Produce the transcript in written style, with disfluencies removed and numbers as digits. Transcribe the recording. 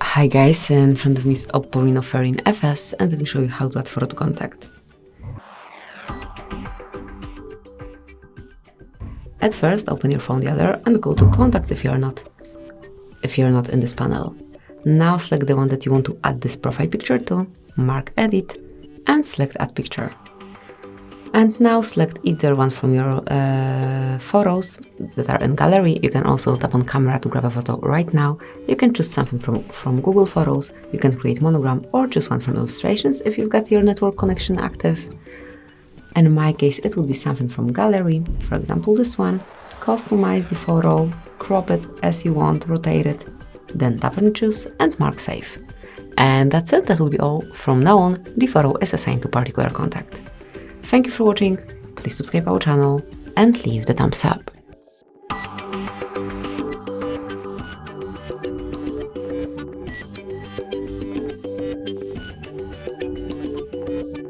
Hi guys, in front of me is OPPO Reno13 FS, and let me show you how to add photo to contact. At first, open your phone the other and go to contacts if you're not in this panel. Now select the one that you want to add this profile picture to, mark edit, and select add picture. And now select either one from your photos that are in gallery. You can also tap on camera to grab a photo right now. You can choose something from Google Photos. You can create monogram or just one from illustrations if you've got your network connection active. And in my case, it would be something from gallery. For example, this one. Customize the photo, crop it as you want, rotate it, then tap and choose and mark save. And that's it. That will be all. From now on, the photo is assigned to particular contact. Thank you for watching, please subscribe our channel and leave the thumbs up.